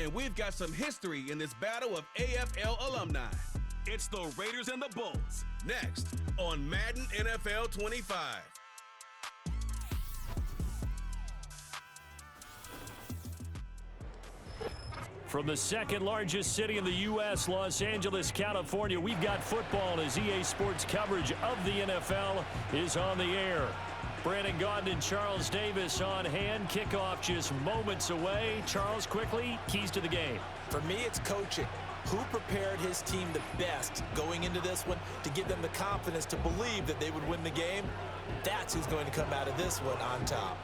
And we've got some history in this battle of AFL alumni. It's the Raiders and the Bulls, next on Madden NFL 25. From the second largest city in the U.S., Los Angeles, California, we've got football as EA Sports coverage of the NFL is on the air. Brandon Gaudin and Charles Davis on hand. Kickoff just moments away. Charles, quickly, keys to the game. For me, it's coaching. Who prepared his team the best going into this one to give them the confidence to believe that they would win the game? That's who's going to come out of this one on top.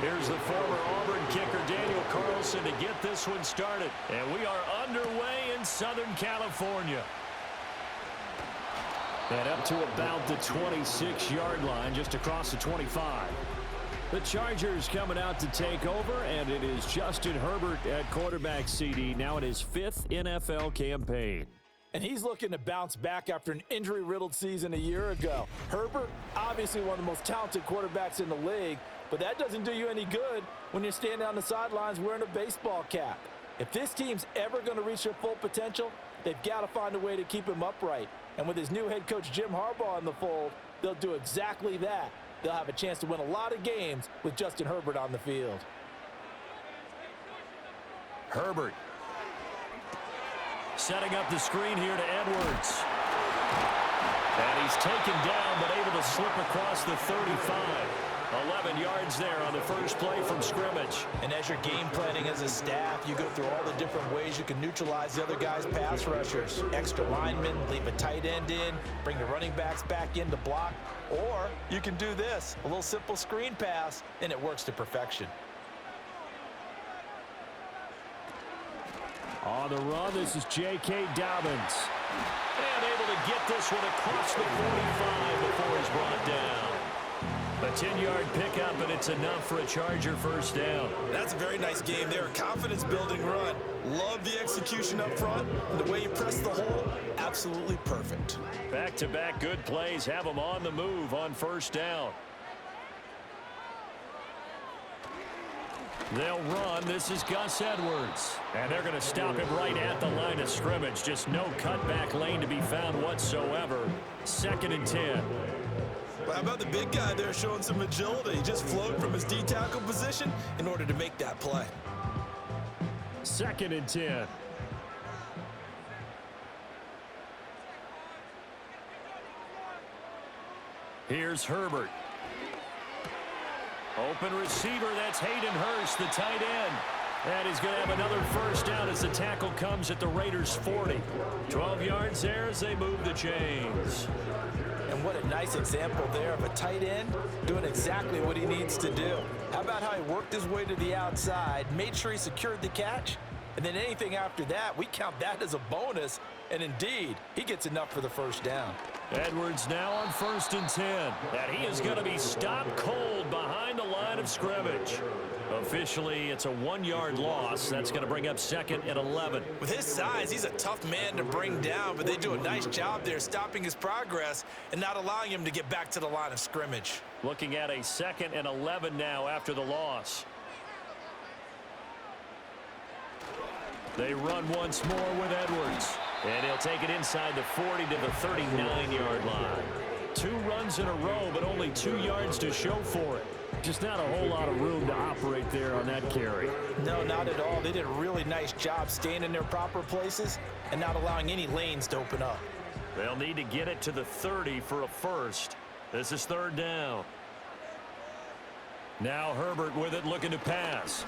Here's the former Auburn kicker, Daniel Carlson, to get this one started. And we are underway in Southern California. And up to about the 26-yard line, just across the 25. The Chargers coming out to take over, and it is Justin Herbert at quarterback CD, now in his 5th NFL campaign. And he's looking to bounce back after an injury-riddled season a year ago. Herbert, obviously one of the most talented quarterbacks in the league, but that doesn't do you any good when you're standing on the sidelines wearing a baseball cap. If this team's ever going to reach their full potential, they've got to find a way to keep him upright. And with his new head coach Jim Harbaugh in the fold, they'll do exactly that. They'll have a chance to win a lot of games with Justin Herbert on the field. Herbert setting up the screen here to Edwards. And he's taken down but able to slip across the 35. 11 yards there on the first play from scrimmage. And as you're game planning as a staff, you go through all the different ways you can neutralize the other guy's pass rushers. Extra linemen, leave a tight end in, bring the running backs back in to block. Or you can do this, a little simple screen pass, and it works to perfection. On the run, this is J.K. Dobbins. And able to get this one across the 45 before he's brought down. A 10-yard pickup, and it's enough for a Charger first down. That's a very nice game there. Confidence-building run. Love the execution up front. And the way you press the hole, absolutely perfect. Back-to-back good plays have them on the move on first down. They'll run. This is Gus Edwards. And they're going to stop him right at the line of scrimmage. Just no cutback lane to be found whatsoever. 2nd and 10. How about the big guy there showing some agility? He just floated from his D-tackle position in order to make that play. 2nd and 10. Here's Herbert. Open receiver, that's Hayden Hurst, the tight end. And he's going to have another first down as the tackle comes at the Raiders' 40. 12 yards there as they move the chains. And what a nice example there of a tight end doing exactly what he needs to do. How about how he worked his way to the outside, made sure he secured the catch, and then anything after that, we count that as a bonus. And indeed, he gets enough for the first down. Edwards now on 1st and 10. And he is going to be stopped cold behind the line of scrimmage. Officially, it's a 1-yard loss. That's going to bring up 2nd and 11. With his size, he's a tough man to bring down, but they do a nice job there stopping his progress and not allowing him to get back to the line of scrimmage. Looking at a 2nd and 11 now after the loss. They run once more with Edwards. And he'll take it inside the 40 to the 39-yard line. 2 runs in a row, but only 2 yards to show for it. Just not a whole lot of room to operate there on that carry. No, not at all. They did a really nice job staying in their proper places and not allowing any lanes to open up. They'll need to get it to the 30 for a first. This is 3rd down. Now Herbert with it, looking to pass.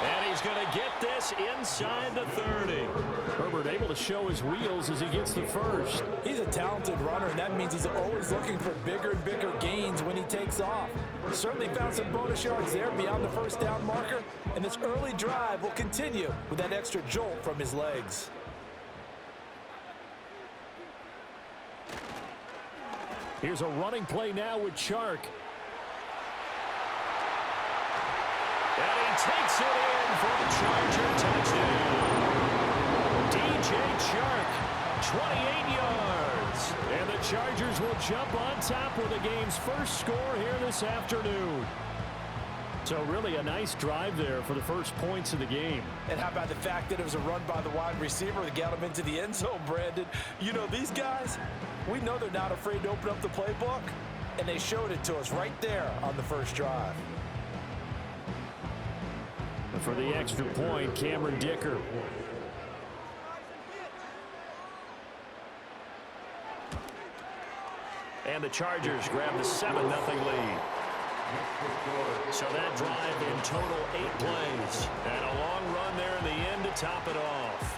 And he's going to get this inside the 30. Herbert able to show his wheels as he gets the first. He's a talented runner, and that means he's always looking for bigger and bigger gains when he takes off. Certainly found some bonus yards there beyond the first down marker, and this early drive will continue with that extra jolt from his legs. Here's a running play now with Chark. And he takes it in for a Charger touchdown. DJ Chark, 28 yards. And the Chargers will jump on top with the game's first score here this afternoon. So really a nice drive there for the first points of the game. And how about the fact that it was a run by the wide receiver that got him into the end zone, Brandon? You know, these guys, we know they're not afraid to open up the playbook, and they showed it to us right there on the first drive. And for the extra point, Cameron Dicker. And the Chargers grab the 7-0 lead. So that drive in total 8 plays. And a long run there in the end to top it off.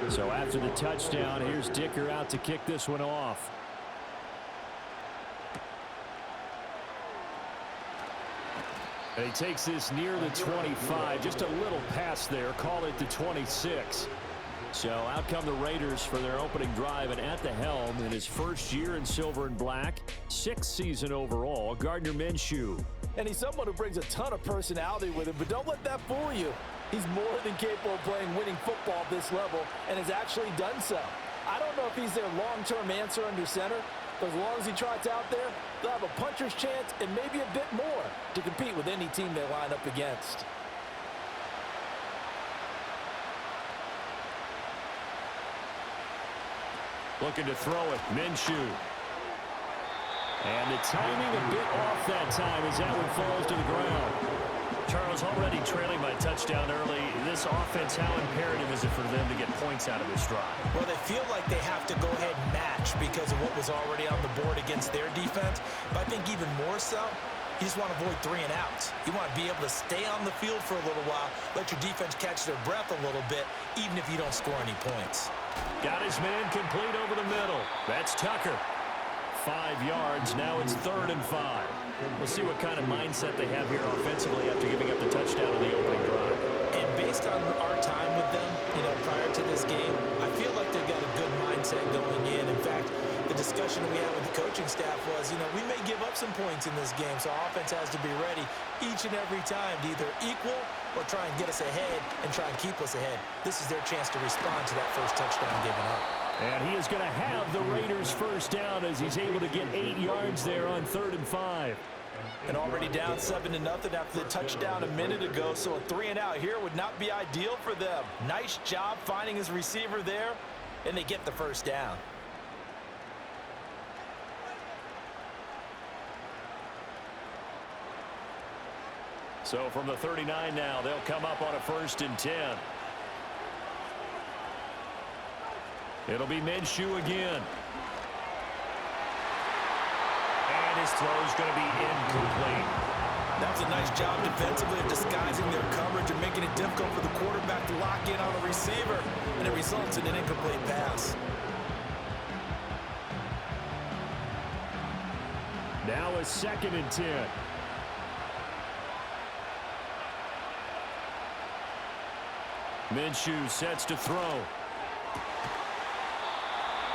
So after the touchdown, here's Dicker out to kick this one off. And he takes this near the 25, just a little pass there, call it the 26. So out come the Raiders for their opening drive, and at the helm in his first year in silver and black, 6th season overall, Gardner Minshew. And he's someone who brings a ton of personality with him, but don't let that fool you. He's more than capable of playing winning football at this level and has actually done so. I don't know if he's their long-term answer under center, but as long as he trots out there, they'll have a puncher's chance and maybe a bit more to compete with any team they line up against. Looking to throw it, Minshew. And the timing a bit off that time as that one falls to the ground. Charles, already trailing by touchdown early. This offense, how imperative is it for them to get points out of this drive? Well, they feel like they have to go ahead and match because of what was already on the board against their defense. But I think even more so, you just want to avoid 3 and outs. You want to be able to stay on the field for a little while, let your defense catch their breath a little bit, even if you don't score any points. Got his man complete over the middle. That's Tucker. 5 yards. Now it's 3rd and 5. We'll see what kind of mindset they have here offensively after giving up the touchdown in the opening drive. And based on our time with them, prior to this game, I feel like they've got a good mindset going in. In fact, the discussion we had with the coaching staff was, we may give up some points in this game, so our offense has to be ready each and every time to either equal or try and get us ahead and try and keep us ahead. This is their chance to respond to that first touchdown given up. And he is going to have the Raiders first down as he's able to get 8 yards there on 3rd and 5. And already down 7-0 after the touchdown a minute ago, so a 3 and out here would not be ideal for them. Nice job finding his receiver there, and they get the first down. So from the 39 now, they'll come up on a 1st and 10. It'll be Minshew again. And his throw's going to be incomplete. That was a nice job defensively of disguising their coverage and making it difficult for the quarterback to lock in on the receiver. And it results in an incomplete pass. Now a 2nd and 10. Minshew sets to throw.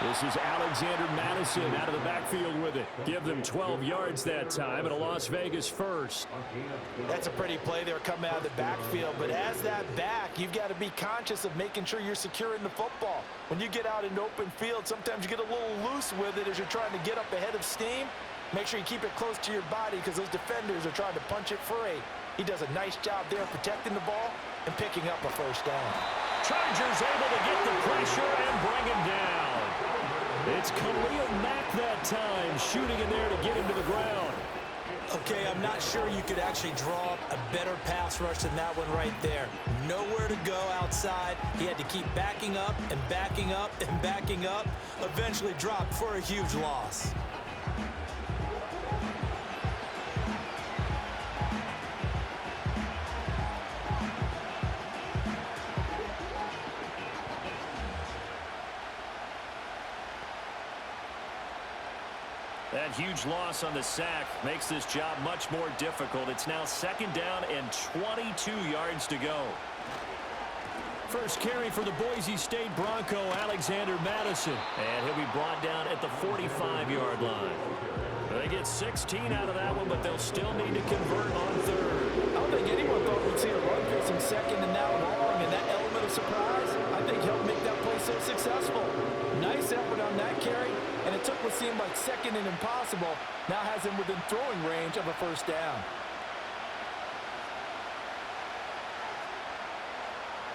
This is Alexander Madison out of the backfield with it. Give them 12 yards that time and a Las Vegas first. That's a pretty play there coming out of the backfield, but as that back, you've got to be conscious of making sure you're securing the football. When you get out in open field, sometimes you get a little loose with it as you're trying to get up ahead of steam. Make sure you keep it close to your body because those defenders are trying to punch it free. He does a nice job there protecting the ball and picking up a first down. Chargers able to get the pressure and bring him down. It's Khalil Mack that time, shooting in there to get him to the ground. Okay, I'm not sure you could actually draw up a better pass rush than that one right there. Nowhere to go outside. He had to keep backing up and backing up and backing up. Eventually dropped for a huge loss. That huge loss on the sack makes this job much more difficult. It's now 2nd down and 22 yards to go. First carry for the Boise State Bronco, Alexander Madison. And he'll be brought down at the 45-yard line. They get 16 out of that one, but they'll still need to convert on 3rd. I don't think anyone thought we'd see a run facing 2nd and now long, and that element of surprise, I think, helped make that play so successful. Nice effort on that carry, and it took what seemed like 2nd and impossible, now has him within throwing range of a 1st down.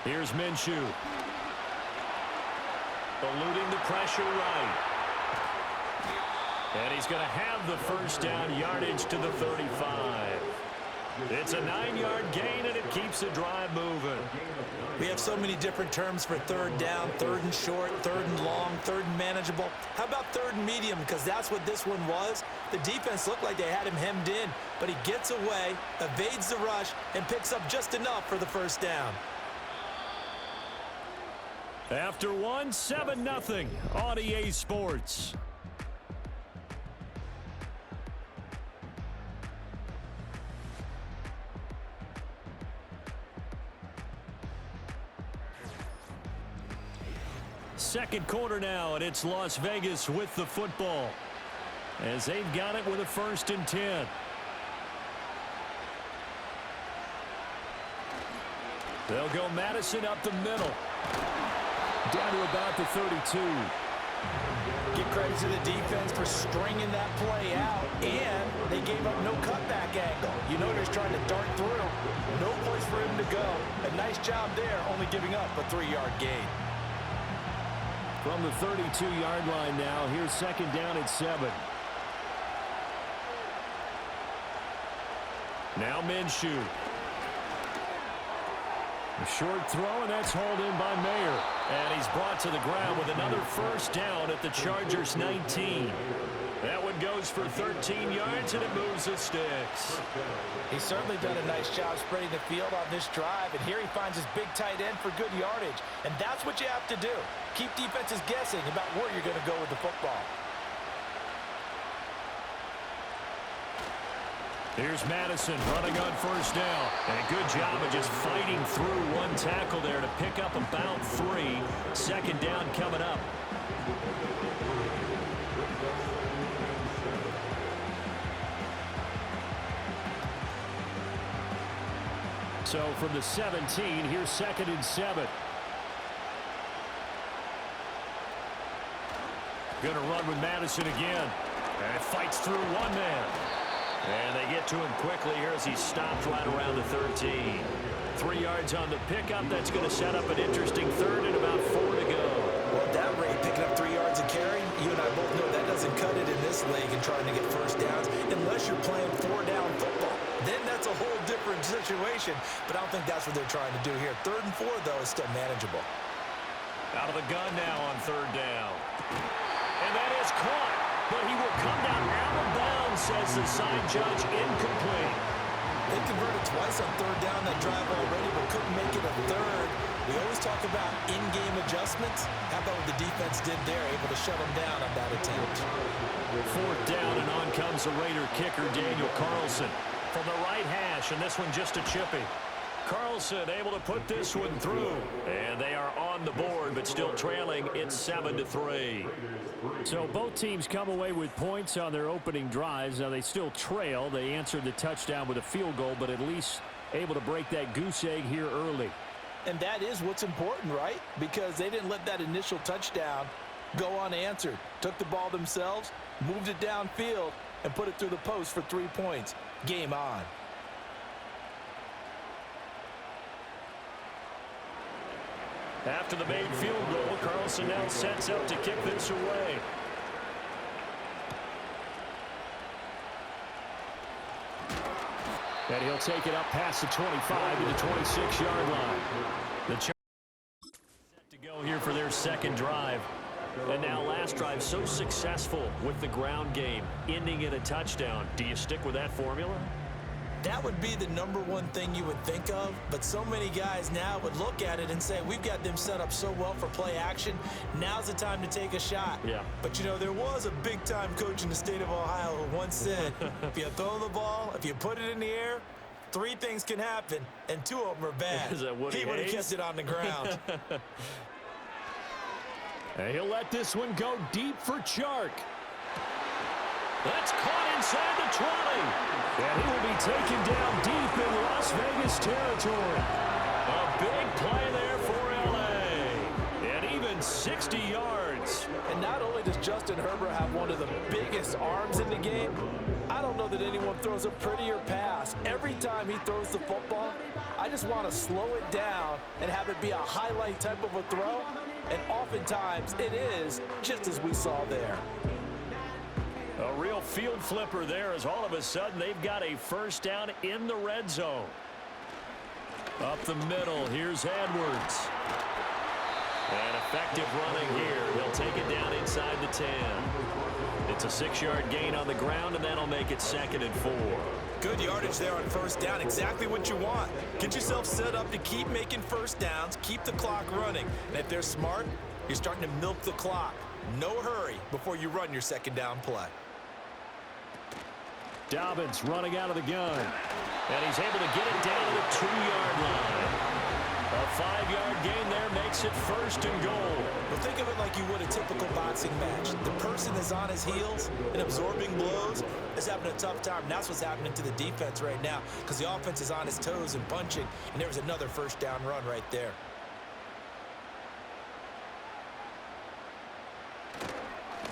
Here's Minshew. Eluding the pressure right. And he's going to have the 1st down, yardage to the 35. It's a 9-yard gain, and it keeps the drive moving. We have so many different terms for 3rd down, 3rd and short, 3rd and long, 3rd and manageable. How about 3rd and medium? Because that's what this one was. The defense looked like they had him hemmed in, but he gets away, evades the rush, and picks up just enough for the 1st down. After one, 7-0 on EA Sports. Second quarter now, and it's Las Vegas with the football as they've got it with a 1st and 10. They'll go Madison up the middle. Down to about the 32. Give credit to the defense for stringing that play out, and they gave up no cutback angle. You know they're trying to dart through. No place for him to go. A nice job there, only giving up a 3-yard gain. From the 32-yard line now, here's 2nd down at 7. Now Minshew. A short throw, and that's hauled in by Mayer. And he's brought to the ground with another 1st down at the Chargers' 19. That one goes for 13 yards, and it moves the sticks. He's certainly done a nice job spreading the field on this drive, and here he finds his big tight end for good yardage. And that's what you have to do. Keep defenses guessing about where you're going to go with the football. Here's Madison running on 1st down. And a good job of just fighting through one tackle there to pick up about 3. 2nd down coming up. So from the 17, here's 2nd and 7. Going to run with Madison again. And fights through one man. And they get to him quickly here as he's stopped right around the 13. 3 yards on the pickup. That's going to set up an interesting 3rd and about 4 to go. Well, at that rate, picking up 3 yards a carry, you and I both know that doesn't cut it in this league and trying to get 1st downs unless you're playing 4-down football. Then that's a whole different situation, but I don't think that's what they're trying to do here. 3rd and 4, though, is still manageable. Out of the gun now on 3rd down. And that is caught, but he will come down out of bounds, says the side judge, incomplete. They converted twice on 3rd down that drive already, but couldn't make it a 3rd. We always talk about in-game adjustments. How about what the defense did there, able to shut them down on that attempt. 4th down, and on comes the Raider kicker, Daniel Carlson. From the right hash, and this one just a chippy. Carlson able to put this one through. And they are on the board, but still trailing. It's 7-3. So both teams come away with points on their opening drives. Now they still trail. They answered the touchdown with a field goal, but at least able to break that goose egg here early. And that is what's important, right? Because they didn't let that initial touchdown go unanswered. Took the ball themselves, moved it downfield, and put it through the post for 3 points. Game on. After the made field goal, Carlson now sets up to kick this away. And he'll take it up past the 25 to the 26-yard line. The Chargers set to go here for their 2nd drive. And now last drive so successful with the ground game, ending in a touchdown. Do you stick with that formula? That would be the number one thing you would think of, but so many guys now would look at it and say, we've got them set up so well for play action, now's the time to take a shot. Yeah. But, you know, there was a big-time coach in the state of Ohio who once said, if you throw the ball, if you put it in the air, 3 things can happen, and 2 of them are bad. Is that Woody He would have Hayes? kept it on the ground. And he'll let this one go deep for Chark. That's caught inside the 20. And he will be taken down deep in Las Vegas territory. A big play there for L.A. And even 60 yards. And not only does Justin Herbert have one of the biggest arms in the game, I don't know that anyone throws a prettier pass. Every time he throws the football, I just want to slow it down and have it be a highlight type of a throw. And oftentimes it is, just as we saw there. A real field flipper there as all of a sudden they've got a first down in the red zone. Up the middle, here's Edwards. And effective running here. He'll take it down inside the 10. It's a 6-yard gain on the ground, and that'll make it 2nd and 4. Good yardage there on first down. Exactly what you want. Get yourself set up to keep making first downs, keep the clock running. And if they're smart, you're starting to milk the clock. No hurry before you run your second down play. Dobbins running out of the gun. And he's able to get it down to the 2-yard line. A 5-yard gain there makes it 1st and goal. Well, think of it like you would a typical boxing match. The person is on his heels and absorbing blows is having a tough time. And that's what's happening to the defense right now because the offense is on his toes and punching. And there was another first down run right there.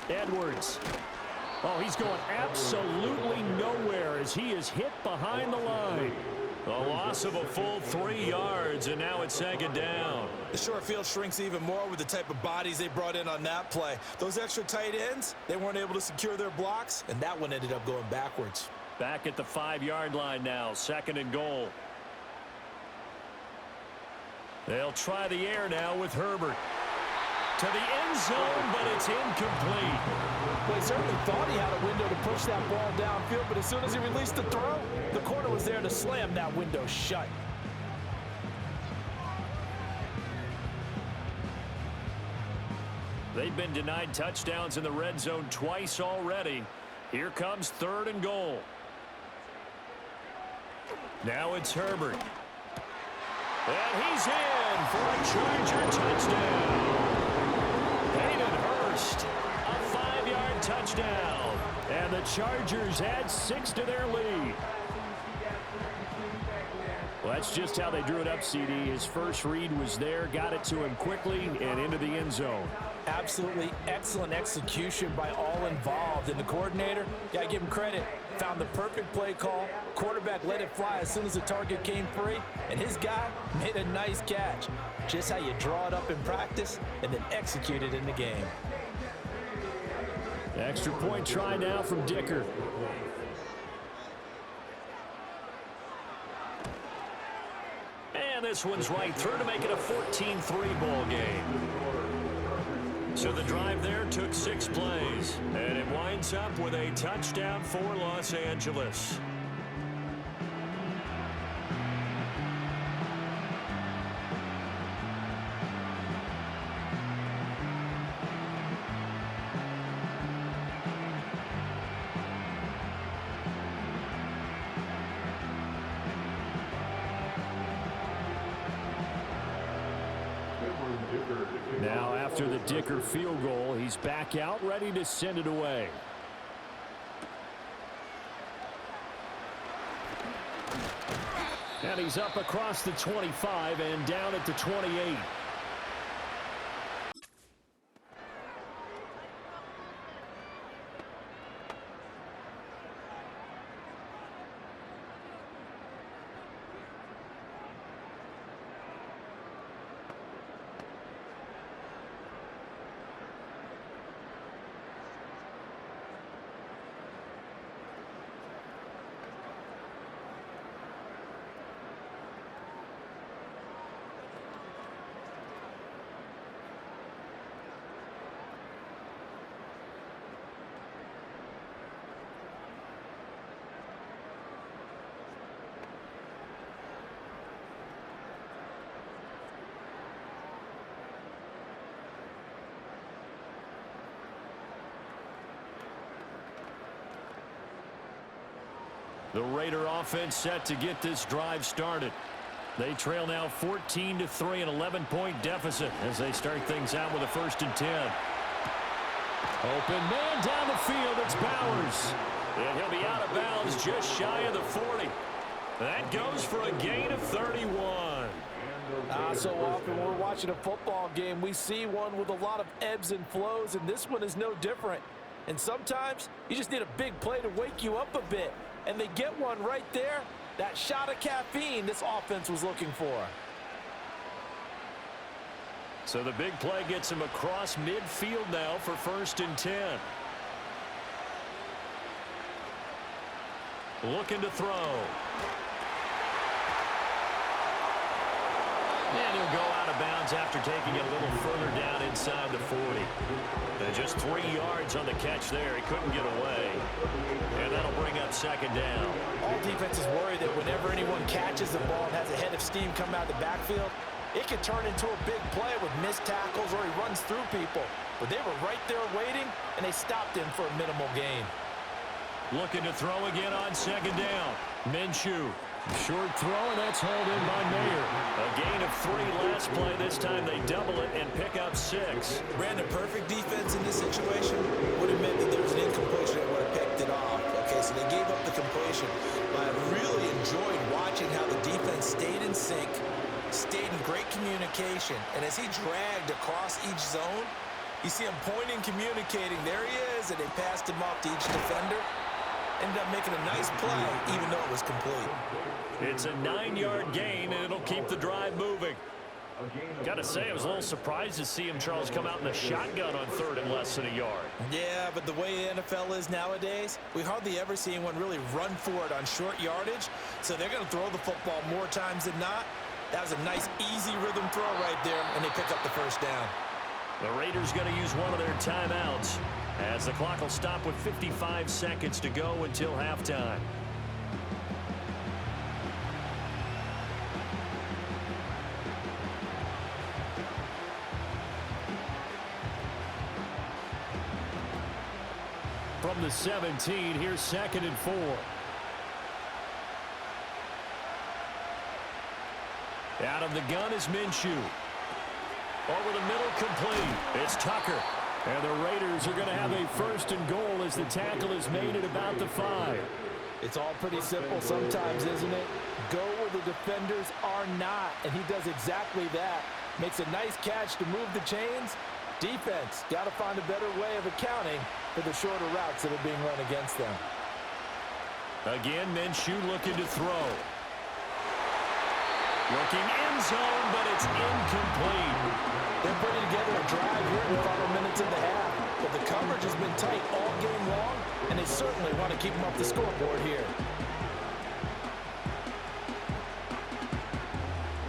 Edwards. Oh, he's going absolutely nowhere as he is hit behind the line. A loss of a full 3 yards, and now it's 2nd down. The short field shrinks even more with the type of bodies they brought in on that play. Those extra tight ends, they weren't able to secure their blocks, and that one ended up going backwards. Back at the 5-yard line now, 2nd and goal. They'll try the air now with Herbert. To the end zone, but it's incomplete. Well, he certainly thought he had a window to push that ball downfield, but as soon as he released the throw, the corner was there to slam that window shut. They've been denied touchdowns in the red zone twice already. Here comes 3rd and goal. Now it's Herbert. And he's in for a Charger touchdown. Hayden Hurst, a 5-yard touchdown. And the Chargers add 6 to their lead. Well, that's just how they drew it up, CD. His first read was there, got it to him quickly, and into the end zone. Absolutely excellent execution by all involved. And the coordinator, gotta give him credit, found the perfect play call. Quarterback let it fly as soon as the target came free, and his guy made a nice catch. Just how you draw it up in practice and then execute it in the game. Extra point try now from Dicker. And this one's right through to make it a 14-3 ball game. So the drive there took 6 plays, and it winds up with a touchdown for Los Angeles. Now after the Dicker field goal, he's back out ready to send it away. And he's up across the 25 and down at the 28. The Raider offense set to get this drive started. They trail now 14-3, an 11-point deficit as they start things out with a 1st and 10. Open man down the field. It's Bowers. And he'll be out of bounds just shy of the 40. That goes for a gain of 31. So often when we're watching a football game, we see one with a lot of ebbs and flows, and this one is no different. And sometimes you just need a big play to wake you up a bit. And they get one right there. That shot of caffeine this offense was looking for. So the big play gets him across midfield now for 1st and 10. Looking to throw. And he'll go out of bounds after taking it a little further down inside the 40. And just 3 yards on the catch there. He couldn't get away. And that'll bring up 2nd down. All defenses worry that whenever anyone catches the ball and has a head of steam come out of the backfield, it can turn into a big play with missed tackles or he runs through people. But they were right there waiting, and they stopped him for a minimal gain. Looking to throw again on 2nd down. Minshew. Short throw, and that's hauled in by Mayer. A gain of 3 last play. This time they double it and pick up 6. Brandon, perfect defense in this situation would have meant that there was an incompletion that would have picked it off. Okay, so they gave up the completion. But I really enjoyed watching how the defense stayed in sync, stayed in great communication. And as he dragged across each zone, you see him pointing, communicating. There he is, and they passed him off to each defender. Ended up making a nice play, even though it was complete. It's a 9-yard gain, and it'll keep the drive moving. Got to say, I was a little surprised to see him, Charles, come out in the shotgun on 3rd and less than a yard. Yeah, but the way the NFL is nowadays, we hardly ever see anyone really run for it on short yardage. So they're going to throw the football more times than not. That was a nice, easy rhythm throw right there, and they pick up the 1st down. The Raiders going to use one of their timeouts as the clock will stop with 55 seconds to go until halftime. From the 17, here's 2nd and 4. Out of the gun is Minshew. Over the middle, complete. It's Tucker. And the Raiders are going to have a 1st and goal as the tackle is made at about the 5. It's all pretty simple sometimes, isn't it? Go where the defenders are not, and he does exactly that. Makes a nice catch to move the chains. Defense got to find a better way of accounting for the shorter routes that are being run against them. Again, Minshew looking to throw. Looking end zone, but it's incomplete. They're putting together a drive here in the final minutes of the half. But the coverage has been tight all game long, and they certainly want to keep them off the scoreboard here.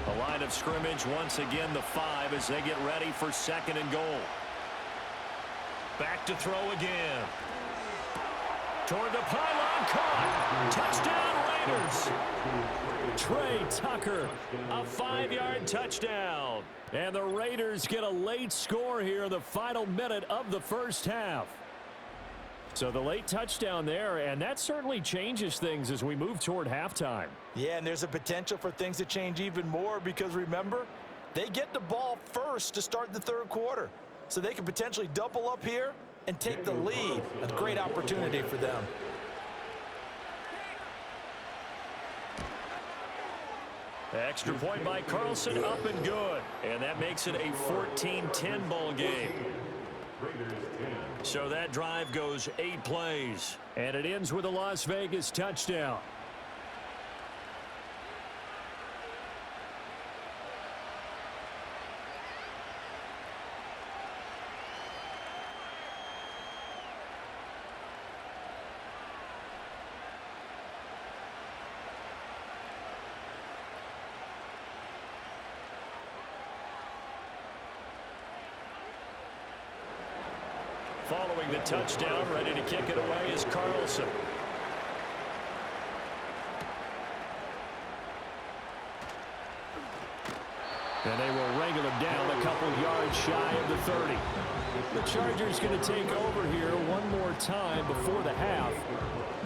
A line of scrimmage, once again the 5 as they get ready for 2nd and goal. Back to throw again. Toward the pylon, caught. Touchdown, Raiders. Trey Tucker, a 5-yard touchdown. And the Raiders get a late score here in the final minute of the 1st half. So the late touchdown there, and that certainly changes things as we move toward halftime. Yeah, and there's a potential for things to change even more because, remember, they get the ball first to start the 3rd quarter. So they can potentially double up here and take the lead. A great opportunity for them. Extra point by Carlson, up and good. And that makes it a 14-10 ball game. So that drive goes 8 plays. And it ends with a Las Vegas touchdown. Following the touchdown, ready to kick it away is Carlson. And they will wrangle him down a couple yards shy of the 30. The Chargers going to take over here one more time before the half.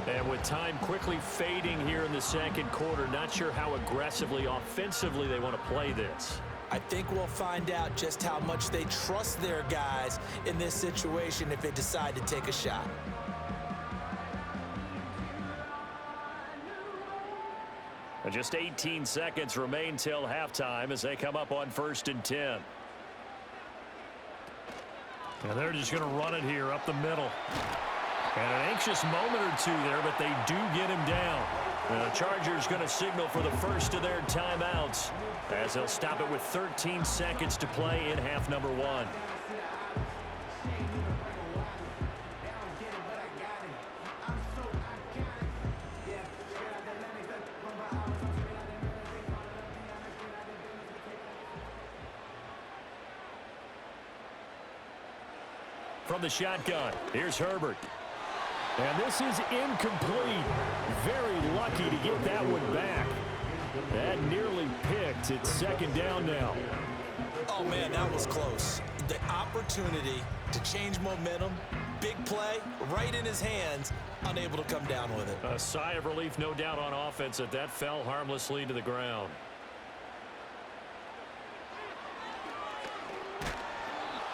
And with time quickly fading here in the second quarter, not sure how aggressively, offensively they want to play this. I think we'll find out just how much they trust their guys in this situation if they decide to take a shot. Just 18 seconds remain till halftime as they come up on 1st and 10. And they're just going to run it here up the middle. And an anxious moment or two there, but they do get him down. And the Chargers going to signal for the first of their timeouts as they'll stop it with 13 seconds to play in half number 1. From the shotgun, here's Herbert. And this is incomplete. Very lucky to get that one back. That nearly picked. It's 2nd down now. Oh, man, that was close. The opportunity to change momentum, big play, right in his hands, unable to come down with it. A sigh of relief, no doubt, on offense that fell harmlessly to the ground.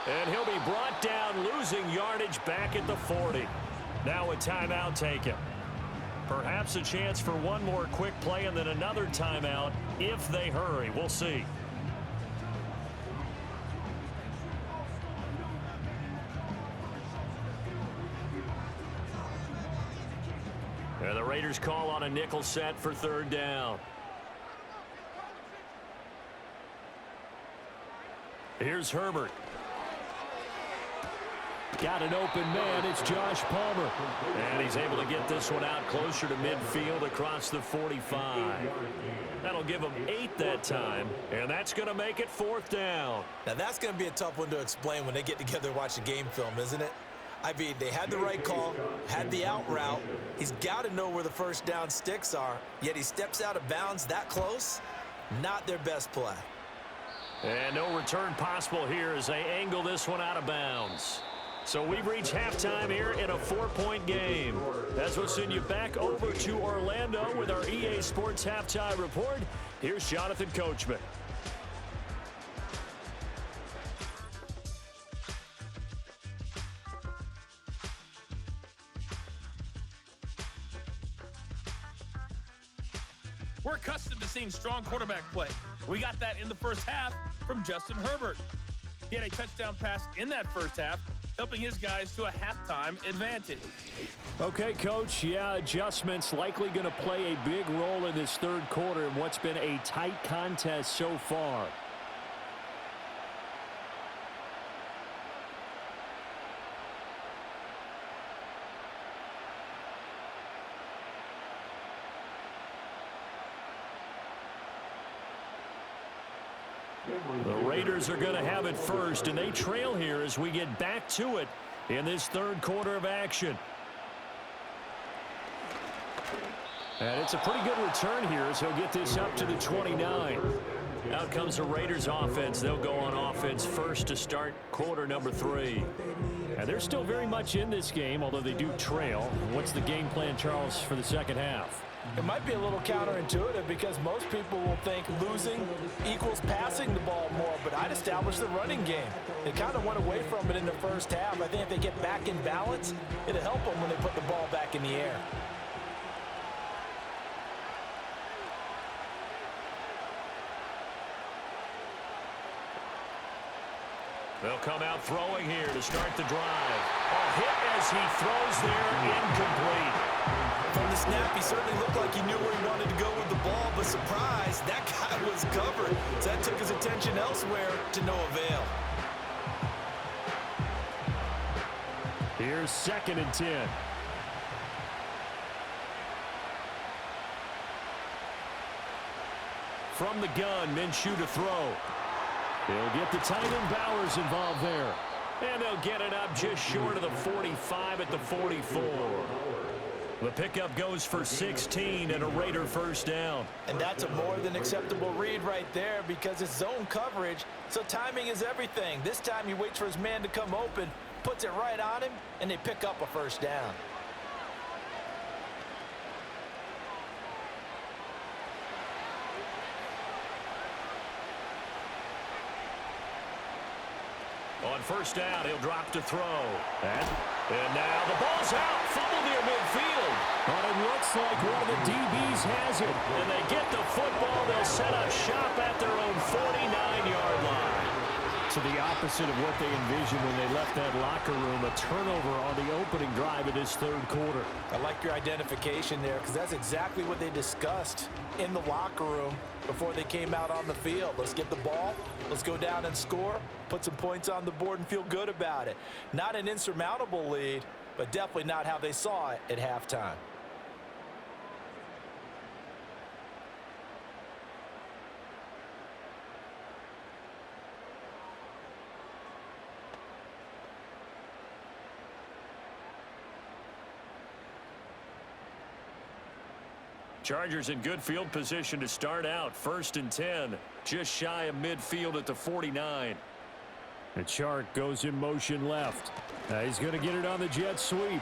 And he'll be brought down, losing yardage back at the 40. Now a timeout taken. Perhaps a chance for one more quick play and then another timeout if they hurry. We'll see. And the Raiders call on a nickel set for 3rd down. Here's Herbert. Got an open man. It's Josh Palmer. And he's able to get this one out closer to midfield across the 45. That'll give them 8 that time. And that's going to make it 4th down. Now, that's going to be a tough one to explain when they get together and watch a game film, isn't it? I mean, they had the right call, had the out route. He's got to know where the first down sticks are, yet he steps out of bounds that close. Not their best play. And no return possible here as they angle this one out of bounds. So we've reached halftime here in a 4-point game. As we'll send you back over to Orlando with our EA Sports Halftime Report, here's Jonathan Coachman. We're accustomed to seeing strong quarterback play. We got that in the first half from Justin Herbert. He had a touchdown pass in that first half, helping his guys to a halftime advantage. Okay, Coach, yeah, adjustments likely going to play a big role in this 3rd quarter in what's been a tight contest so far. The Raiders are going to have it first, and they trail here as we get back to it in this 3rd quarter of action. And it's a pretty good return here as he'll get this up to the 29. Out comes the Raiders offense. They'll go on offense first to start quarter number 3. And they're still very much in this game, although they do trail. What's the game plan, Charles, for the second half? It might be a little counterintuitive because most people will think losing equals passing the ball more, but I'd establish the running game. They kind of went away from it in the first half. I think if they get back in balance, it'll help them when they put the ball back in the air. They'll come out throwing here to start the drive. A hit as he throws there, incomplete. From the snap, he certainly looked like he knew where he wanted to go with the ball, but surprise, that guy was covered. So that took his attention elsewhere to no avail. Here's 2nd and 10. From the gun, Minshew to throw. They'll get the tight end Bowers involved there. And they'll get it up just short of the 45 at the 44. The pickup goes for 16 and a Raider first down. And that's a more than acceptable read right there because it's zone coverage, so timing is everything. This time he waits for his man to come open, puts it right on him, and they pick up a first down. On first down, he'll drop to throw. And now the ball's out. Fumble near midfield. But it looks like one of the DBs has it. And they get the football. They'll set up shop at their own 49-yard line. So the opposite of what they envisioned when they left that locker room, a turnover on the opening drive of this third quarter. I like your identification there because that's exactly what they discussed in the locker room before they came out on the field. Let's get the ball. Let's go down and score, put some points on the board, and feel good about it. Not an insurmountable lead, but definitely not how they saw it at halftime. Chargers in good field position to start out. 1st and 10. Just shy of midfield at the 49. And Chark goes in motion left. He's going to get it on the jet sweep.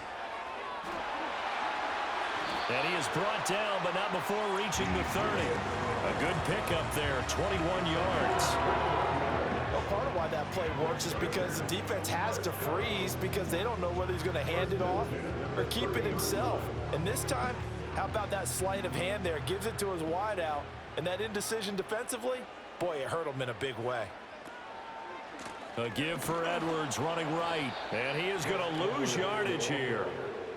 And he is brought down, but not before reaching the 30. A good pickup there, 21 yards. Well, part of why that play works is because the defense has to freeze because they don't know whether he's going to hand it off or keep it himself. And this time, how about that sleight of hand there? Gives it to his wideout. And that indecision defensively, boy, it hurt him in a big way. A give for Edwards running right. And he is going to lose yardage here.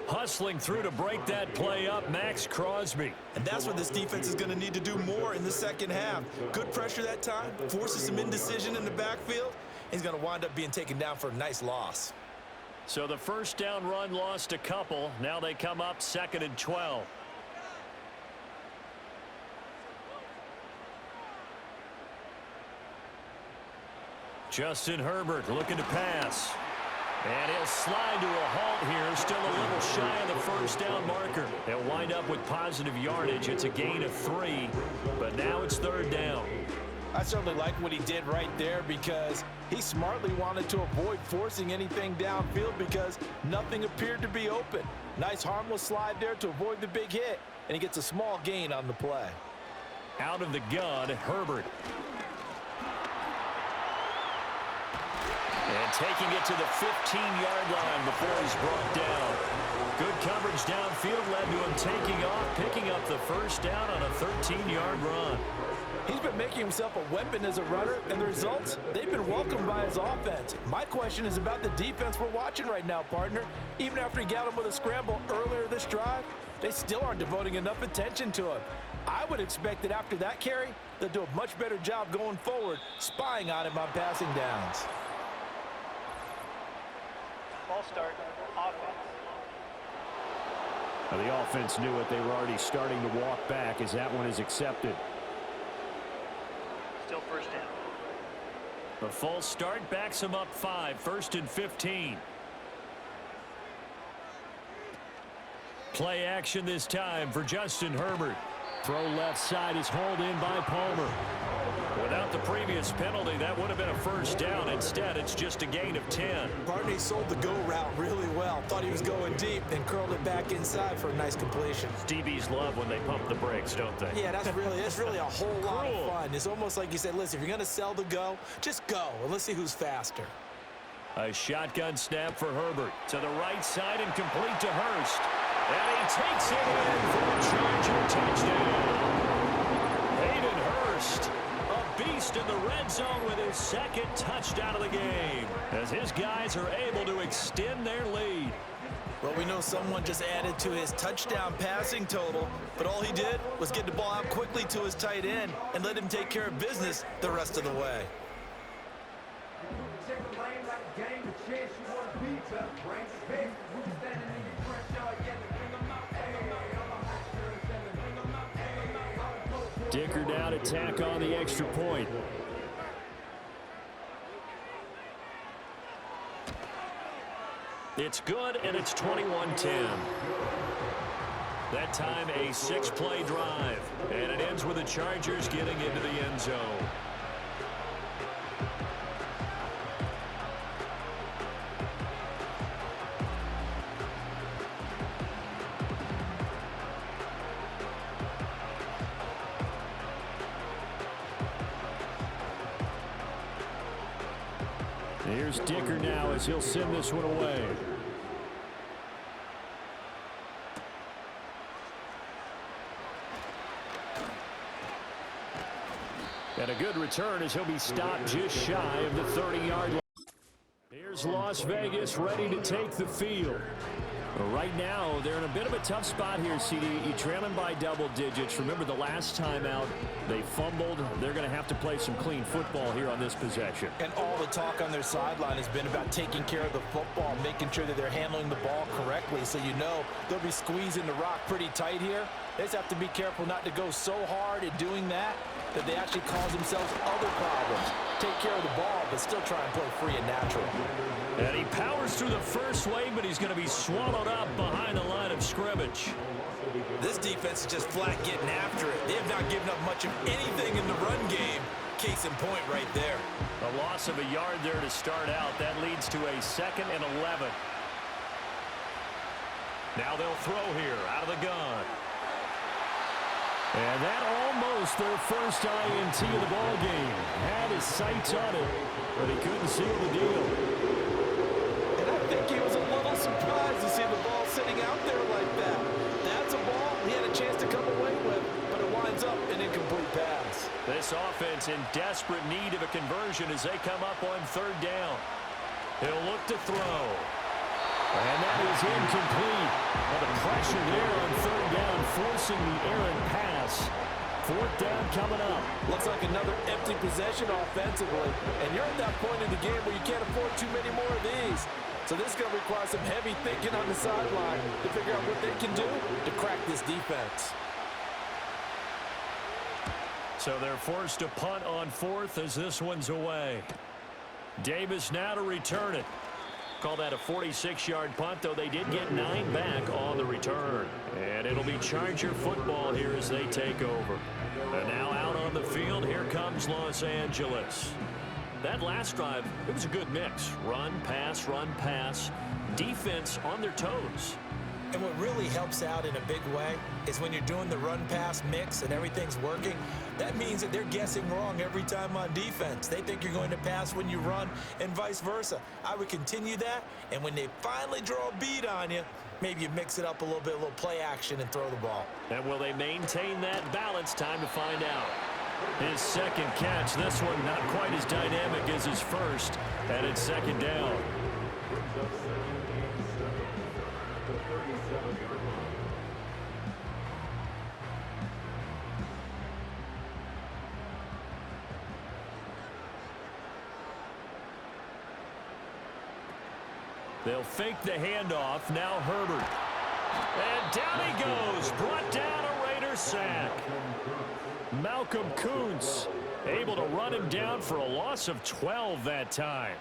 Hustling through to break that play up, Max Crosby. And that's what this defense is going to need to do more in the second half. Good pressure that time, forces some indecision in the backfield. He's going to wind up being taken down for a nice loss. So the first down run lost a couple. Now they come up 2nd and 12. Justin Herbert looking to pass. And he'll slide to a halt here. Still a little shy of the first down marker. They'll wind up with positive yardage. It's a gain of 3. But now it's 3rd down. I certainly like what he did right there because he smartly wanted to avoid forcing anything downfield because nothing appeared to be open. Nice harmless slide there to avoid the big hit, and he gets a small gain on the play. Out of the gun, Herbert. And taking it to the 15-yard line before he's brought down. Good coverage downfield led to him taking off, picking up the first down on a 13-yard run. He's been making himself a weapon as a runner, and the results, they've been welcomed by his offense. My question is about the defense we're watching right now, partner. Even after he got him with a scramble earlier this drive, they still aren't devoting enough attention to him. I would expect that after that carry, they'll do a much better job going forward, spying on him on passing downs. Ball start, offense. Now the offense knew it. They were already starting to walk back as that one is accepted. Still first down. The false start backs him up 5. 1st and 15. Play action this time for Justin Herbert. Throw left side is hauled in by Palmer. Without the previous penalty, that would have been a first down. Instead, it's just a gain of 10. Barney sold the go route really well. Thought he was going deep, then curled it back inside for a nice completion. DBs love when they pump the brakes, don't they? Yeah, that's really a whole lot of fun. It's almost like you said, listen, if you're going to sell the go, just go, and let's see who's faster. A shotgun snap for Herbert. To the right side and complete to Hurst. And he takes it in for a Charger touchdown. Hayden Hurst, a beast in the red zone with his 2nd touchdown of the game, as his guys are able to extend their lead. Well, we know someone just added to his touchdown passing total, but all he did was get the ball out quickly to his tight end and let him take care of business the rest of the way. Dicker down, attack on the extra point. It's good, and it's 21-10. That time a 6-play drive, and it ends with the Chargers getting into the end zone. Here's Dicker now as he'll send this one away. And a good return as he'll be stopped just shy of the 30-yard line. Here's Las Vegas ready to take the field. Right now, they're in a bit of a tough spot here, CD. You're trailing by double digits. Remember the last time out, they fumbled. They're going to have to play some clean football here on this possession. And all the talk on their sideline has been about taking care of the football, making sure that they're handling the ball correctly. So you know they'll be squeezing the rock pretty tight here. They just have to be careful not to go so hard at doing that they actually cause themselves other problems. Take care of the ball, but still try and play free and natural. And he powers through the first wave, but he's going to be swallowed up behind the line of scrimmage. This defense is just flat getting after it. They have not given up much of anything in the run game. Case in point right there. A loss of a yard there to start out. That leads to a 2nd and 11. Now they'll throw here out of the gun. And that almost their first INT of the ball game. Had his sights on it, but he couldn't seal the deal. And I think he was a little surprised to see the ball sitting out there like that. That's a ball he had a chance to come away with, but it winds up an incomplete pass. This offense in desperate need of a conversion as they come up on 3rd down. He'll look to throw. And that is incomplete. Well, the pressure there on 3rd down, forcing the errant pass. 4th down coming up. Looks like another empty possession offensively. And you're at that point in the game where you can't afford too many more of these. So this is going to require some heavy thinking on the sideline to figure out what they can do to crack this defense. So they're forced to punt on 4th as this one's away. Davis now to return it. Call that a 46-yard punt, though they did get 9 back on the return. And it'll be Charger football here as they take over. And now out on the field, here comes Los Angeles. That last drive, it was a good mix. Run, pass, defense on their toes. And what really helps out in a big way is when you're doing the run-pass mix and everything's working, that means that they're guessing wrong every time on defense. They think you're going to pass when you run and vice versa. I would continue that, and when they finally draw a beat on you, maybe you mix it up a little bit, a little play action and throw the ball. And will they maintain that balance? Time to find out. His 2nd catch, this one not quite as dynamic as his first, and it's 2nd down. They'll fake the handoff. Now Herbert. And down he goes. Brought down a Raider sack. Malcolm Kuntz able to run him down for a loss of 12 that time.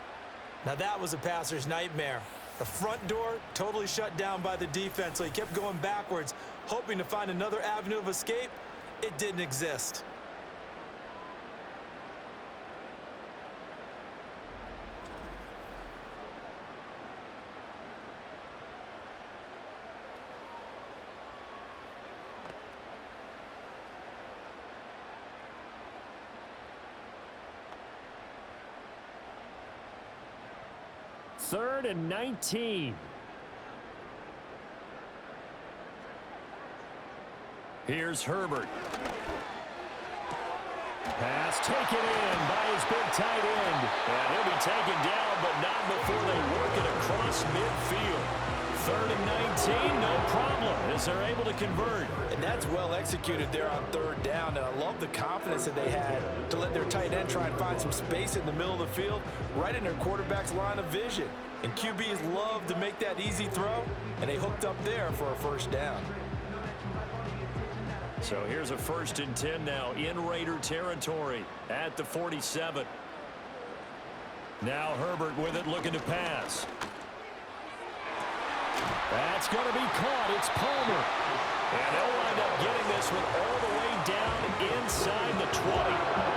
Now that was a passer's nightmare. The front door totally shut down by the defense, so he kept going backwards, hoping to find another avenue of escape. It didn't exist. Third and 19. Here's Herbert. Pass taken in by his big tight end. And he'll be taken down, but not before they work it across midfield. 3rd and 19, no problem, as they're able to convert. And that's well executed there on 3rd down. And I love the confidence that they had to let their tight end try and find some space in the middle of the field, right in their quarterback's line of vision. And QBs love to make that easy throw, and they hooked up there for a 1st down. So here's a 1st and 10 now in Raider territory at the 47. Now Herbert with it, looking to pass. That's going to be caught. It's Palmer. And they'll wind up getting this one all the way down inside the 20.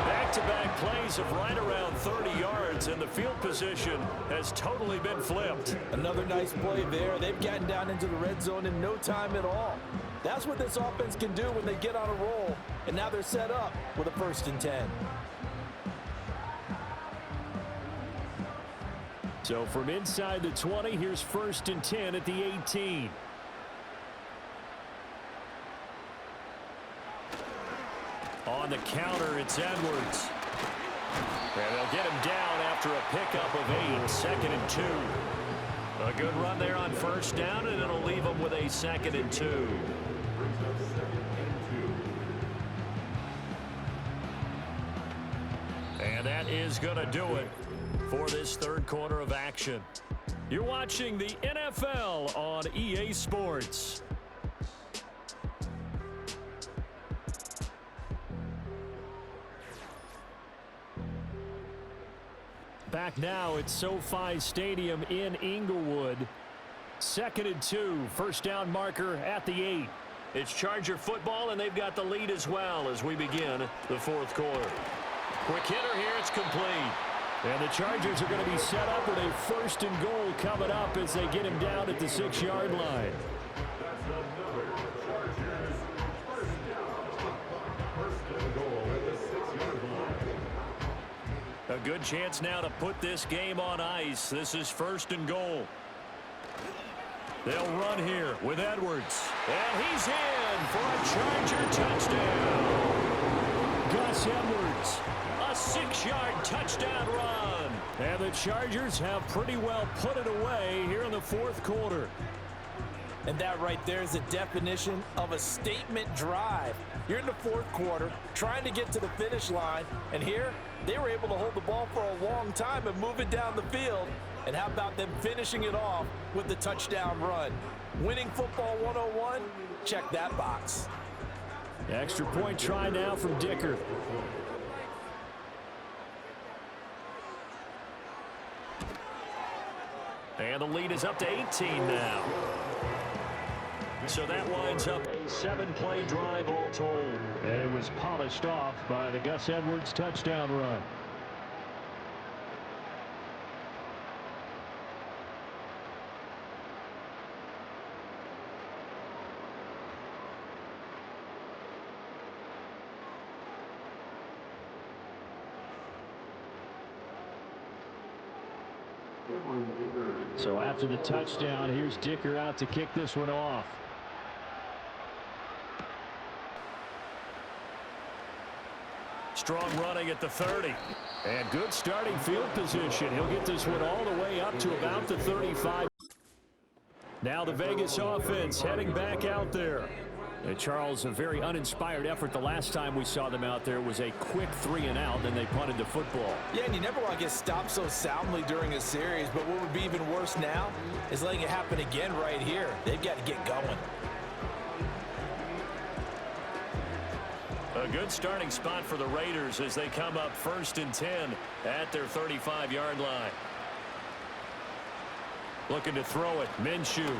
Back-to-back plays of right around 30 yards, and the field position has totally been flipped. Another nice play there. They've gotten down into the red zone in no time at all. That's what this offense can do when they get on a roll, and now they're set up with a 1st and 10. So from inside the 20, here's 1st and 10 at the 18. On the counter, it's Edwards. And they'll get him down after a pickup of 8, 2nd and 2. A good run there on 1st down, and it'll leave them with a 2nd and 2. And that is going to do it for this 3rd quarter of action. You're watching the NFL on EA Sports. Back now at SoFi Stadium in Inglewood. 2nd and 2, 1st down marker at the 8. It's Charger football, and they've got the lead as well as we begin the 4th quarter. Quick hitter here, it's complete. And the Chargers are going to be set up with a 1st and goal coming up as they get him down at the 6-yard line. A good chance now to put this game on ice. This is 1st and goal. They'll run here with Edwards. And he's in for a Charger touchdown. Gus Edwards, a 6-yard touchdown run. And the Chargers have pretty well put it away here in the 4th quarter. And that right there is the definition of a statement drive. You're in the 4th quarter, trying to get to the finish line, and here they were able to hold the ball for a long time and move it down the field. And how about them finishing it off with the touchdown run? Winning football 101, check that box. Extra point try now from Dicker. And the lead is up to 18 now. So that winds up a 7-play drive all told. And it was polished off by the Gus Edwards touchdown run. So after the touchdown, here's Dicker out to kick this one off. Strong running at the 30. And good starting field position. He'll get this one all the way up to about the 35. Now the Vegas offense heading back out there. Charles, a very uninspired effort the last time we saw them out there was a quick 3-and-out, then they punted the football. Yeah, and you never want to get stopped so soundly during a series, but what would be even worse now is letting it happen again right here. They've got to get going. A good starting spot for the Raiders as they come up 1st and 10 at their 35-yard line. Looking to throw it, Minshew.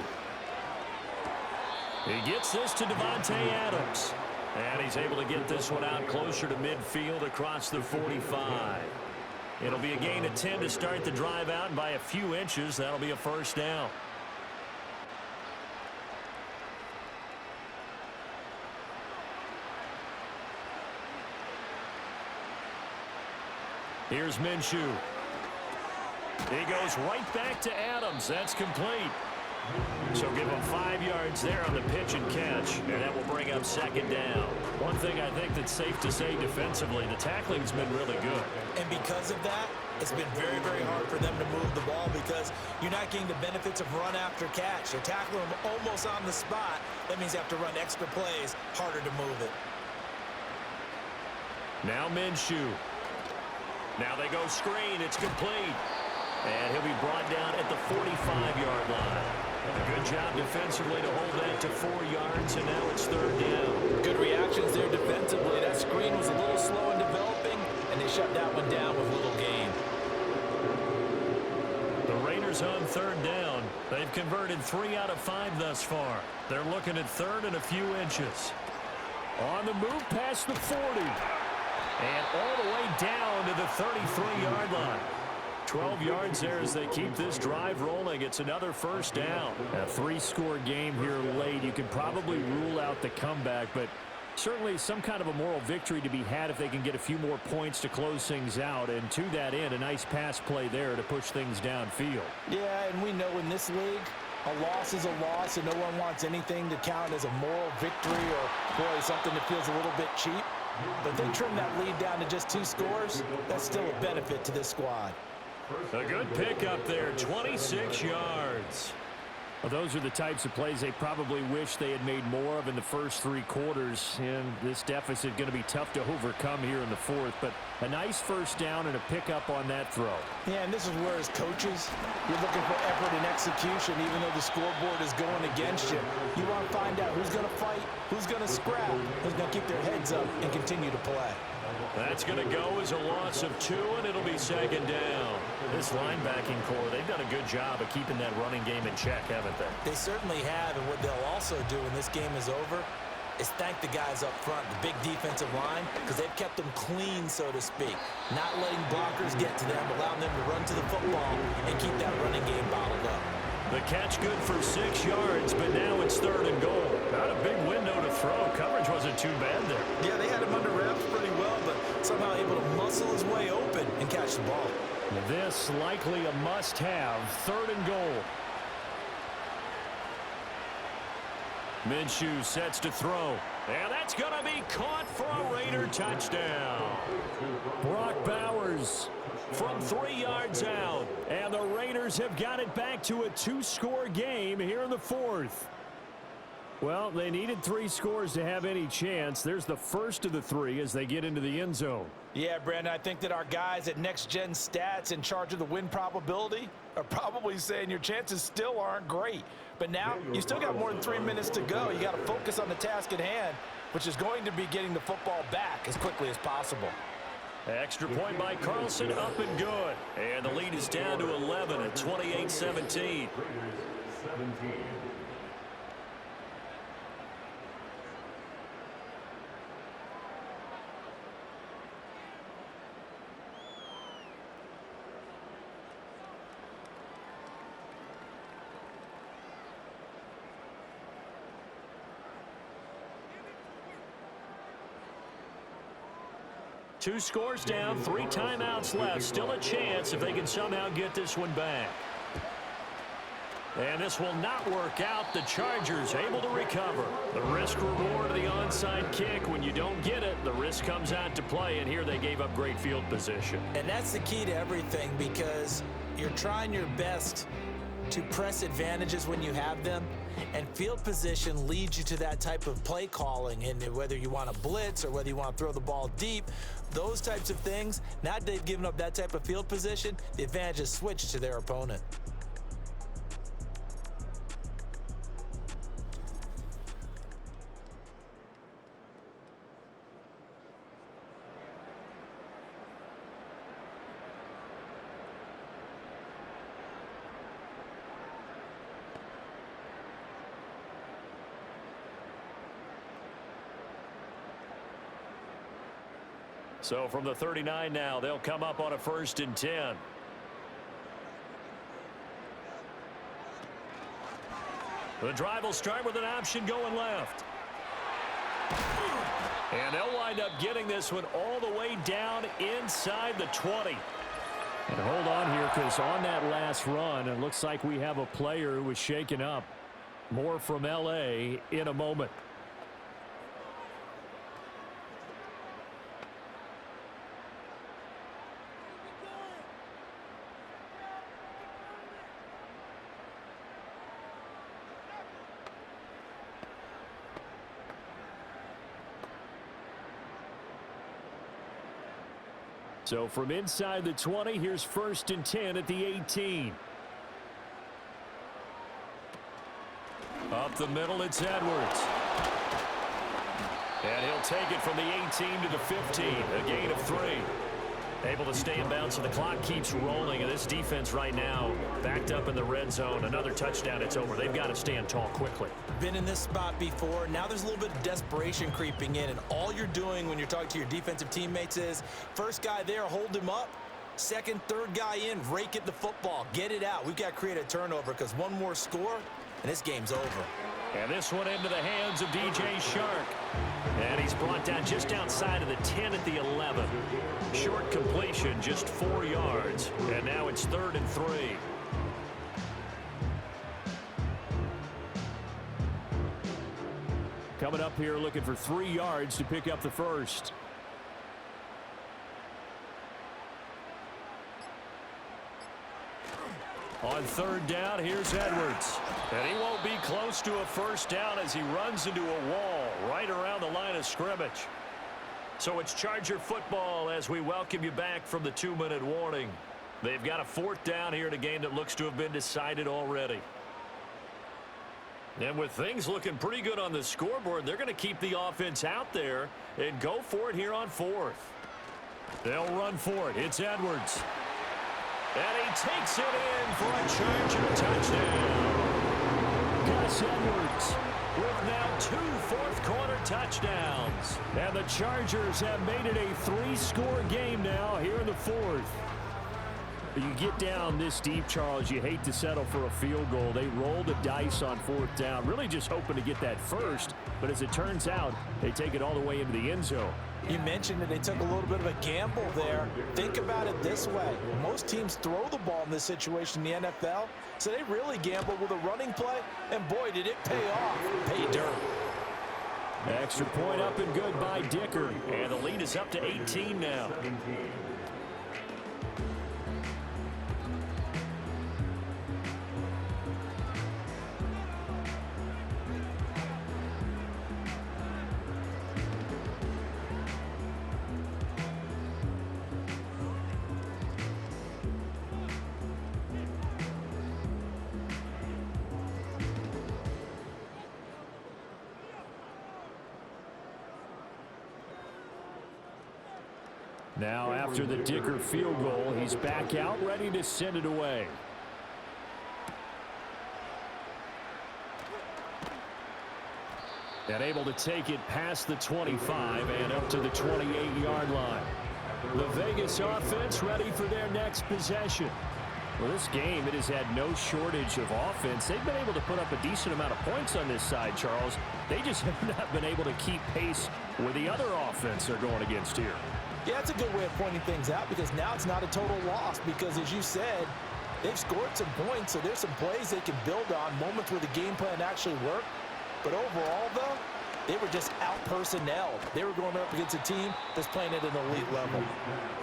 He gets this to Devontae Adams. And he's able to get this one out closer to midfield across the 45. It'll be a gain of 10 to start the drive out, and by a few inches, that'll be a 1st down. Here's Minshew. He goes right back to Adams. That's complete. So give him 5 yards there on the pitch and catch, and that will bring up 2nd down. One thing I think that's safe to say defensively, the tackling's been really good. And because of that, it's been very, very hard for them to move the ball because you're not getting the benefits of run after catch. You're tackling them almost on the spot. That means you have to run extra plays, harder to move it. Now Minshew. Now they go screen. It's complete. And he'll be brought down at the 45-yard line. A good job defensively to hold that to 4 yards, and now it's 3rd down. Good reactions there defensively. That screen was a little slow in developing, and they shut that one down with little gain. The Raiders on 3rd down. They've converted 3 out of 5 thus far. They're looking at 3rd and a few inches. On the move past the 40. And all the way down to the 33-yard line. 12 yards there as they keep this drive rolling. It's another 1st down. A 3-score game here late. You can probably rule out the comeback, but Certainly some kind of a moral victory to be had if they can get a few more points to close things out. And to that end, a nice pass play there to push things downfield. Yeah, and we know in this league, a loss is a loss, and no one wants anything to count as a moral victory or, boy, something that feels a little bit cheap. But if they trim that lead down to just 2 scores, that's still a benefit to this squad. A good pickup there, 26 yards. Well, those are the types of plays they probably wish they had made more of in the first 3 quarters. And this deficit going to be tough to overcome here in the 4th. But a nice first down and a pickup on that throw. Yeah, and this is where, as coaches, you're looking for effort and execution, even though the scoreboard is going against you. You want to find out who's going to fight, who's going to scrap, who's going to keep their heads up and continue to play. That's going to go as a loss of 2, and it'll be 2nd down. This linebacking core, they've done a good job of keeping that running game in check, haven't they? They certainly have, and what they'll also do when this game is over is thank the guys up front, the big defensive line, because they've kept them clean, so to speak. Not letting blockers get to them, allowing them to run to the football and keep that running game bottled up. The catch good for 6 yards, but now it's 3rd and goal. Not a big window to throw. Coverage wasn't too bad there. Yeah, they had him under wraps pretty well, but somehow able to muscle his way open and catch the ball. This likely a must-have. 3rd and goal. Minshew sets to throw. And that's going to be caught for a Raider touchdown. Brock Bowers from 3 yards out. And the Raiders have got it back to a 2-score game here in the 4th. Well, they needed 3 scores to have any chance. There's the first of the 3 as they get into the end zone. Yeah, Brandon, I think that our guys at Next Gen Stats in charge of the win probability are probably saying your chances still aren't great. But now you still got more than 3 minutes to go. You got to focus on the task at hand, which is going to be getting the football back as quickly as possible. Extra point by Carlson, up and good. And the lead is down to 11 at 28-17. Two scores down, 3 timeouts left. Still a chance if they can somehow get this one back. And this will not work out. The Chargers able to recover. The risk reward of the onside kick. When you don't get it, the risk comes out to play. And here they gave up great field position. And that's the key to everything, because you're trying your best to press advantages when you have them. And field position leads you to that type of play calling. And whether you want to blitz or whether you want to throw the ball deep, those types of things, now that they've given up that type of field position, the advantage is switched to their opponent. So from the 39 now, they'll come up on a 1st and 10. The drive will start with an option going left. And they'll wind up getting this one all the way down inside the 20. And hold on here, because on that last run, it looks like we have a player who was shaken up. More from L.A. in a moment. So from inside the 20, here's 1st and 10 at the 18. Up the middle, it's Edwards. And he'll take it from the 18 to the 15, a gain of 3. Able to stay in bounds, so the clock keeps rolling. And this defense right now backed up in the red zone. Another touchdown, it's over. They've got to stand tall quickly. Been in this spot before. Now there's a little bit of desperation creeping in, and all you're doing when you're talking to your defensive teammates is first guy there, hold him up. Second, third guy in, rake at the football. Get it out. We've got to create a turnover, because one more score, and this game's over. And this one into the hands of DJ Shark. And he's brought down just outside of the 10 at the 11. Short completion, just 4 yards. And now it's 3rd and 3. Coming up here looking for 3 yards to pick up the first. On 3rd down, here's Edwards. And he won't be close to a first down as he runs into a wall right around the line of scrimmage. So it's Charger football as we welcome you back from the 2-minute warning. They've got a 4th down here in a game that looks to have been decided already. And with things looking pretty good on the scoreboard, they're going to keep the offense out there and go for it here on 4th. They'll run for it. It's Edwards. And he takes it in for a Charger touchdown. Gus Edwards with now 2 fourth-quarter touchdowns. And the Chargers have made it a 3-score game now here in the 4th. You get down this deep, Charles, you hate to settle for a field goal. They roll the dice on 4th down, really just hoping to get that first. But as it turns out, they take it all the way into the end zone. You mentioned that they took a little bit of a gamble there. Think about it this way. Most teams throw the ball in this situation in the NFL, so they really gambled with a running play, and boy, did it pay off. Pay dirt. Extra point up and good by Dicker, and the lead is up to 18 now. Now after the Dicker field goal, he's back out ready to send it away. And able to take it past the 25 and up to the 28-yard line. The Vegas offense ready for their next possession. Well, this game, it has had no shortage of offense. They've been able to put up a decent amount of points on this side, Charles. They just have not been able to keep pace with the other offense they're going against here. Yeah, that's a good way of pointing things out because now it's not a total loss because, as you said, they've scored some points, so there's some plays they can build on, moments where the game plan actually worked. But overall, though, they were just out-personnelled. They were going up against a team that's playing at an elite level.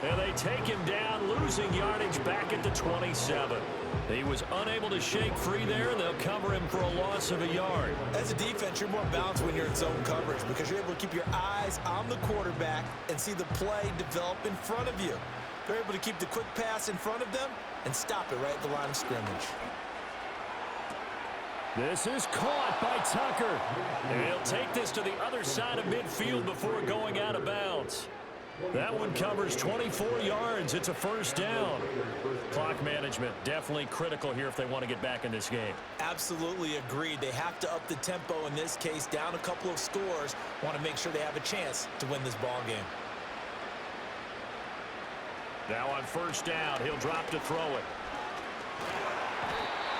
And they take him down, losing yardage back at the 27. He was unable to shake free there, and they'll cover him for a loss of a yard. As a defense, you're more balanced when you're in zone coverage because you're able to keep your eyes on the quarterback and see the play develop in front of you. They're able to keep the quick pass in front of them and stop it right at the line of scrimmage. This is caught by Tucker. And he'll take this to the other side of midfield before going out of bounds. That one covers 24 yards. It's a first down. Clock management definitely critical here if they want to get back in this game. Absolutely agreed. They have to up the tempo in this case, down a couple of scores. Want to make sure they have a chance to win this ball game. Now on first down, he'll drop to throw it.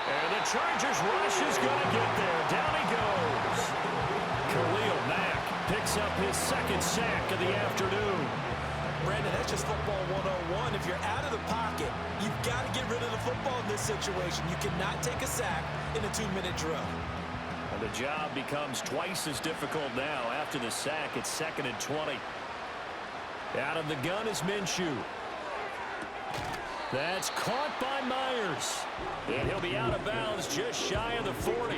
And the Chargers rush is going to get there. Down he goes. Khalil Mack picks up his second sack of the afternoon. Brandon, that's just football 101. If you're out of the pocket, you've got to get rid of the football in this situation. You cannot take a sack in a 2-minute drill. And the job becomes twice as difficult now after the sack. It's 2nd and 20. Out of the gun is Minshew. That's caught by Myers. And he'll be out of bounds just shy of the 40.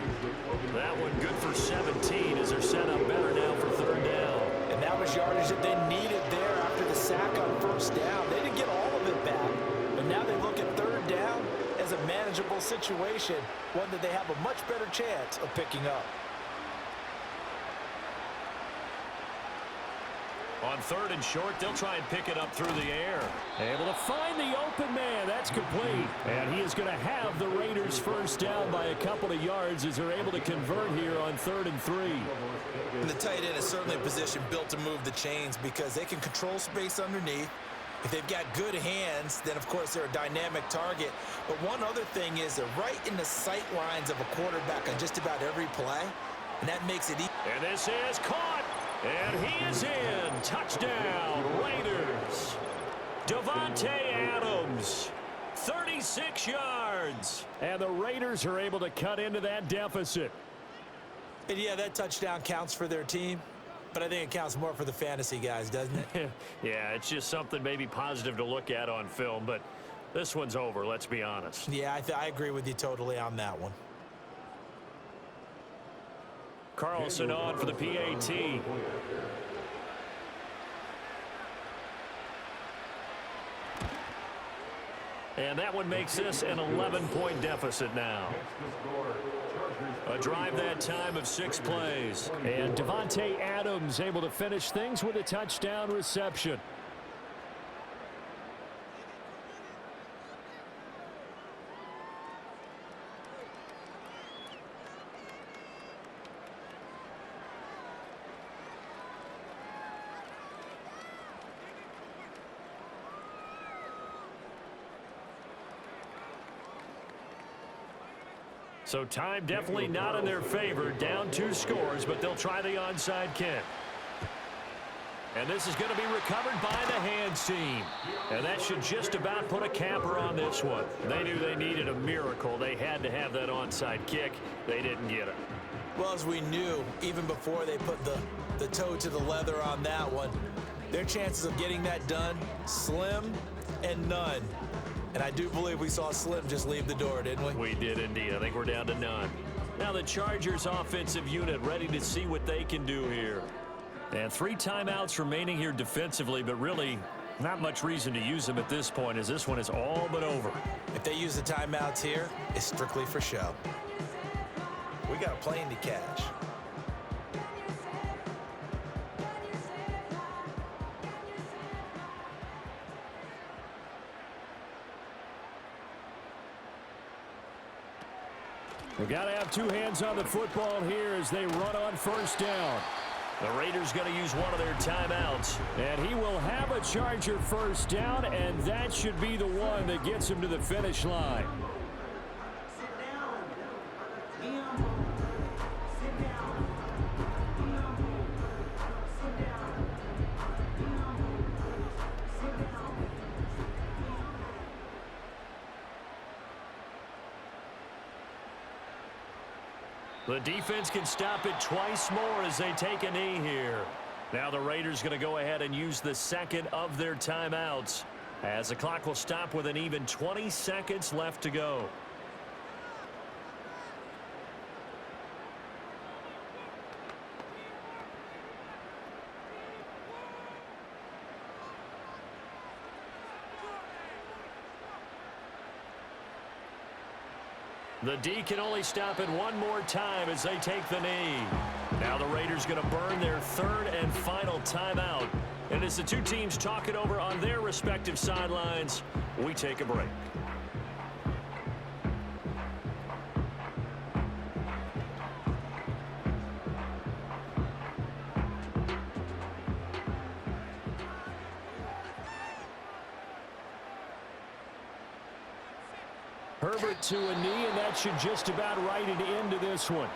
That one good for 17 as they're set up better now for 3rd down. And that was yardage that they needed there after the sack on first down. They didn't get all of it back. But now they look at 3rd down as a manageable situation, one that they have a much better chance of picking up. On 3rd and short, they'll try and pick it up through the air. Able to find the open man. That's complete. And he is going to have the Raiders first down by a couple of yards as they're able to convert here on 3rd and 3. And the tight end is certainly a position built to move the chains because they can control space underneath. If they've got good hands, then, of course, they're a dynamic target. But one other thing is they're right in the sight lines of a quarterback on just about every play. and that makes it easy. And this is caught, and he is in. Touchdown, Raiders. Davante Adams, 36 yards. And the Raiders are able to cut into that deficit. And yeah, that touchdown counts for their team, but I think it counts more for the fantasy guys, doesn't it? Yeah, it's just something maybe positive to look at on film, but this one's over, let's be honest. Yeah, I agree with you totally on that one. Carlson on for the PAT. And that one makes this an 11-point deficit now. A drive that time of 6 plays. And Davante Adams able to finish things with a touchdown reception. So time definitely not in their favor. Down 2 scores, but they'll try the onside kick. And this is going to be recovered by the hands team. And that should just about put a capper on this one. They knew they needed a miracle. They had to have that onside kick. They didn't get it. Well, as we knew, even before they put the toe to the leather on that one, their chances of getting that done, slim and none. And I do believe we saw Slim just leave the door, didn't we? We did indeed. I think we're down to none. Now the Chargers offensive unit ready to see what they can do here. And 3 timeouts remaining here defensively, but really not much reason to use them at this point, as this one is all but over. If they use the timeouts here, it's strictly for show. We got a plane to catch. We've got to have 2 hands on the football here as they run on first down. The Raiders going to use one of their timeouts. And he will have a Charger first down, and that should be the one that gets him to the finish line. The defense can stop it twice more as they take a knee here. Now the Raiders going to go ahead and use the second of their timeouts, as the clock will stop with an even 20 seconds left to go. The D can only stop it one more time as they take the knee. Now the Raiders going to burn their 3rd and final timeout. And as the 2 teams talk it over on their respective sidelines, we take a break. Herbert to a knee, and that should just about write it into this one.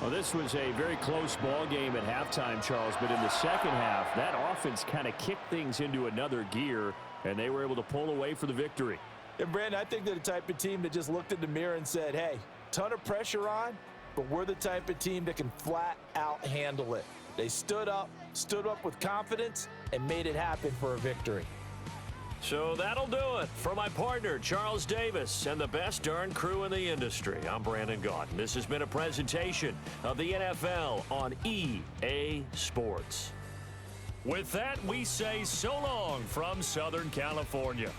Well, this was a very close ball game at halftime, Charles, but in the second half, that offense kind of kicked things into another gear, and they were able to pull away for the victory. And, Brandon, I think they're the type of team that just looked in the mirror and said, hey, ton of pressure on, but we're the type of team that can flat out handle it. They stood up with confidence, and made it happen for a victory. So that'll do it. For my partner, Charles Davis, and the best darn crew in the industry, I'm Brandon Gaudin. This has been a presentation of the NFL on EA Sports. With that, we say so long from Southern California.